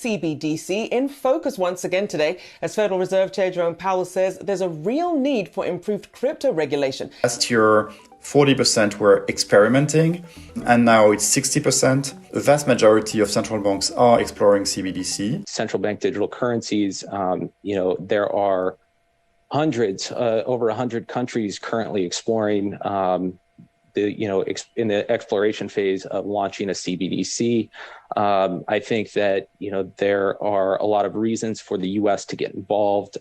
CBDC in focus once again today, as Federal Reserve Chair Jerome Powell says there's a real need for improved crypto regulation. Last year, 40% were experimenting, and now it's 60%. The vast majority of central banks are exploring CBDC. Central bank digital currencies, there are hundreds, over 100 countries currently exploring in the exploration phase of launching a CBDC. I think that, there are a lot of reasons for the U.S. to get involved.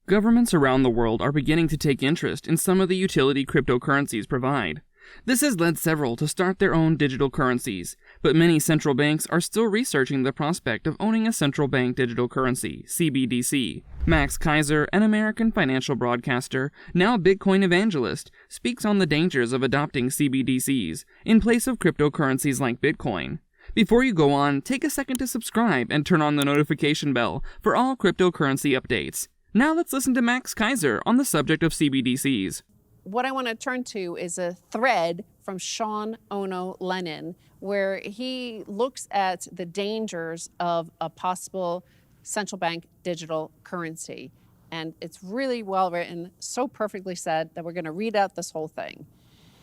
Governments around the world are beginning to take interest in some of the utility cryptocurrencies provide. This has led several to start their own digital currencies, but many central banks are still researching the prospect of owning a central bank digital currency, CBDC. Max Keiser, an American financial broadcaster, now Bitcoin evangelist, speaks on the dangers of adopting CBDCs in place of cryptocurrencies like Bitcoin. Before you go on, take a second to subscribe and turn on the notification bell for all cryptocurrency updates. Now let's listen to Max Keiser on the subject of CBDCs. What I want to turn to is a thread from Sean Ono Lennon, where he looks at the dangers of a possible central bank digital currency. And it's really well written, so perfectly said that we're going to read out this whole thing.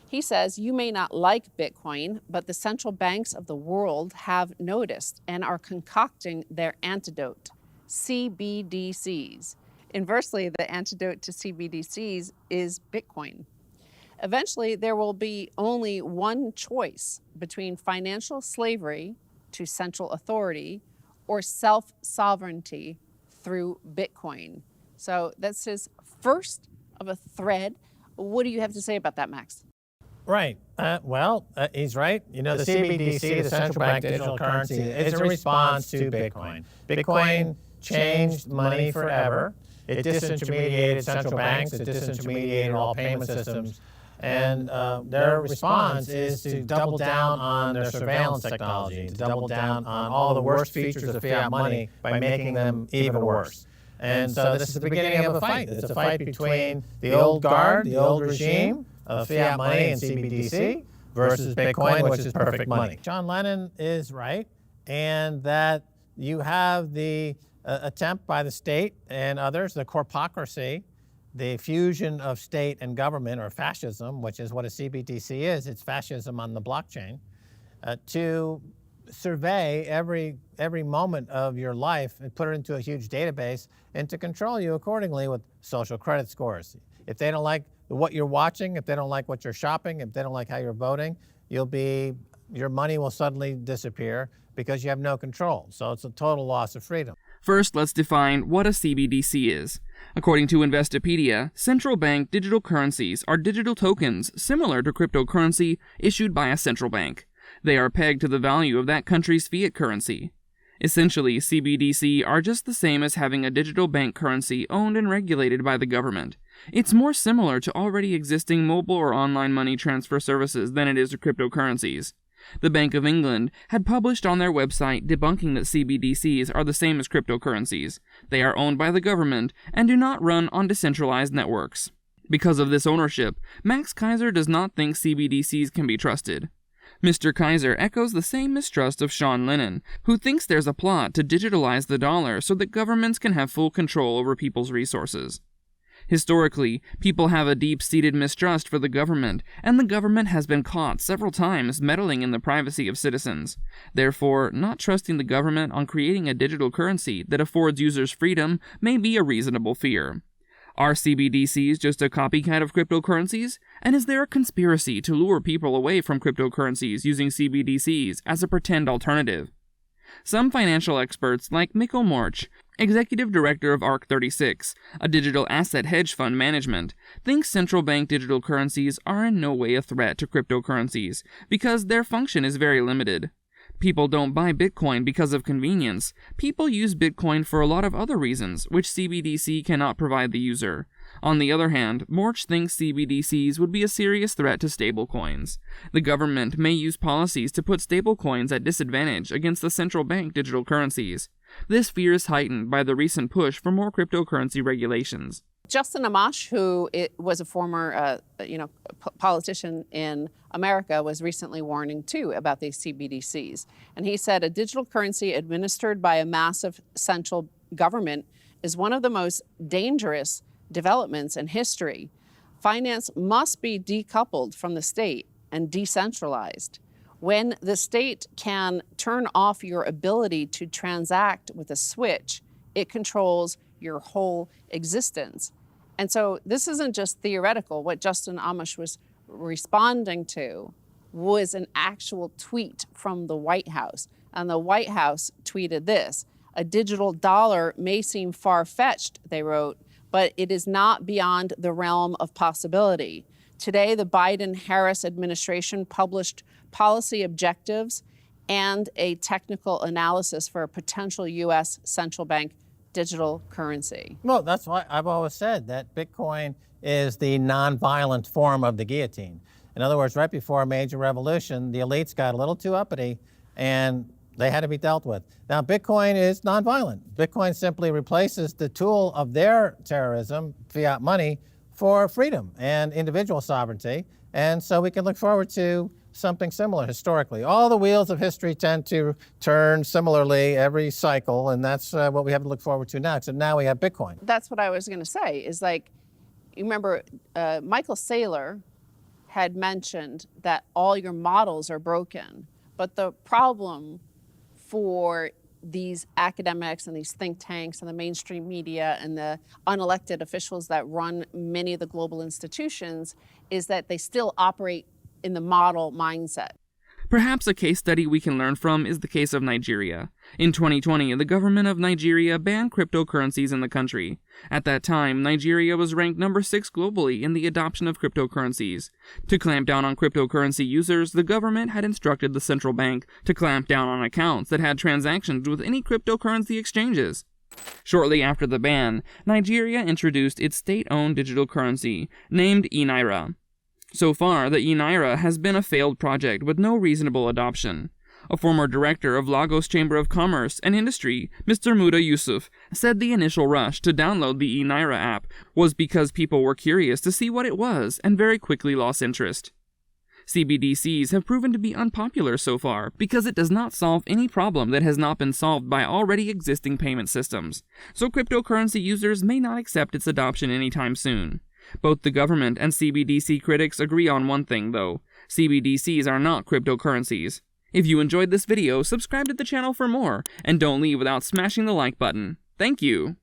He says, you may not like Bitcoin, but the central banks of the world have noticed and are concocting their antidote, CBDCs. Inversely, the antidote to CBDCs is Bitcoin. Eventually, there will be only one choice between financial slavery to central authority or self-sovereignty through Bitcoin. So that's his first of a thread. What do you have to say about that, Max? Right. He's right. The CBDC, the central bank digital currency, is a response to Bitcoin. Bitcoin changed money forever. It disintermediated central banks. It disintermediated all payment systems. And their response is to double down on their surveillance technology, to double down on all the worst features of fiat money by making them even worse. And so this is the beginning of a fight. It's a fight between the old guard, the old regime of fiat money and CBDC versus Bitcoin, which is perfect money. John Lennon is right, and that you have the attempt by the state and others, the corpocracy, the fusion of state and government, or fascism, which is what a CBDC is. It's fascism on the blockchain, to survey every moment of your life and put it into a huge database and to control you accordingly with social credit scores. If they don't like what you're watching, if they don't like what you're shopping, if they don't like how you're voting, your money will suddenly disappear because you have no control. So it's a total loss of freedom. First, let's define what a CBDC is. According to Investopedia, central bank digital currencies are digital tokens similar to cryptocurrency issued by a central bank. They are pegged to the value of that country's fiat currency. Essentially, CBDC are just the same as having a digital bank currency owned and regulated by the government. It's more similar to already existing mobile or online money transfer services than it is to cryptocurrencies. The Bank of England had published on their website debunking that CBDCs are the same as cryptocurrencies. They are owned by the government and do not run on decentralized networks. Because of this ownership, Max Keiser does not think CBDCs can be trusted. Mr. Keiser echoes the same mistrust of Sean Lennon, who thinks there's a plot to digitalize the dollar so that governments can have full control over people's resources. Historically, people have a deep-seated mistrust for the government, and the government has been caught several times meddling in the privacy of citizens. Therefore, not trusting the government on creating a digital currency that affords users freedom may be a reasonable fear. Are CBDCs just a copycat of cryptocurrencies? And is there a conspiracy to lure people away from cryptocurrencies using CBDCs as a pretend alternative? Some financial experts, like Mikkel Morch, executive director of ARC36, a digital asset hedge fund management, think central bank digital currencies are in no way a threat to cryptocurrencies because their function is very limited. People don't buy Bitcoin because of convenience. People use Bitcoin for a lot of other reasons, which CBDC cannot provide the user. On the other hand, Morch thinks CBDCs would be a serious threat to stablecoins. The government may use policies to put stablecoins at disadvantage against the central bank digital currencies. This fear is heightened by the recent push for more cryptocurrency regulations. Justin Amash, who was a former politician in America, was recently warning too about these CBDCs. And he said a digital currency administered by a massive central government is one of the most dangerous developments in history. Finance must be decoupled from the state and decentralized. When the state can turn off your ability to transact with a switch, it controls your whole existence. And so this isn't just theoretical. What Justin Amash was responding to was an actual tweet from the White House. And the White House tweeted this: "A digital dollar may seem far-fetched," they wrote, "but it is not beyond the realm of possibility." Today, the Biden-Harris administration published policy objectives and a technical analysis for a potential U.S. central bank digital currency. Well, that's why I've always said that Bitcoin is the nonviolent form of the guillotine. In other words, right before a major revolution, the elites got a little too uppity and they had to be dealt with. Now, Bitcoin is nonviolent. Bitcoin simply replaces the tool of their terrorism, fiat money, for freedom and individual sovereignty. And so we can look forward to something similar historically. All the wheels of history tend to turn similarly every cycle, and that's what we have to look forward to next. And now we have Bitcoin. That's what I was going to say, is like, you remember Michael Saylor had mentioned that all your models are broken, but the problem for these academics and these think tanks and the mainstream media and the unelected officials that run many of the global institutions is that they still operate in the model mindset. Perhaps a case study we can learn from is the case of Nigeria. In 2020, the government of Nigeria banned cryptocurrencies in the country. At that time, Nigeria was ranked number 6 globally in the adoption of cryptocurrencies. To clamp down on cryptocurrency users, the government had instructed the central bank to clamp down on accounts that had transactions with any cryptocurrency exchanges. Shortly after the ban, Nigeria introduced its state-owned digital currency, named e-Naira. So far, the e-Naira has been a failed project with no reasonable adoption. A former director of Lagos Chamber of Commerce and Industry, Mr. Muda Yusuf, said the initial rush to download the e-Naira app was because people were curious to see what it was and very quickly lost interest. CBDCs have proven to be unpopular so far because it does not solve any problem that has not been solved by already existing payment systems, so cryptocurrency users may not accept its adoption anytime soon. Both the government and CBDC critics agree on one thing, though. CBDCs are not cryptocurrencies. If you enjoyed this video, subscribe to the channel for more, and don't leave without smashing the like button. Thank you!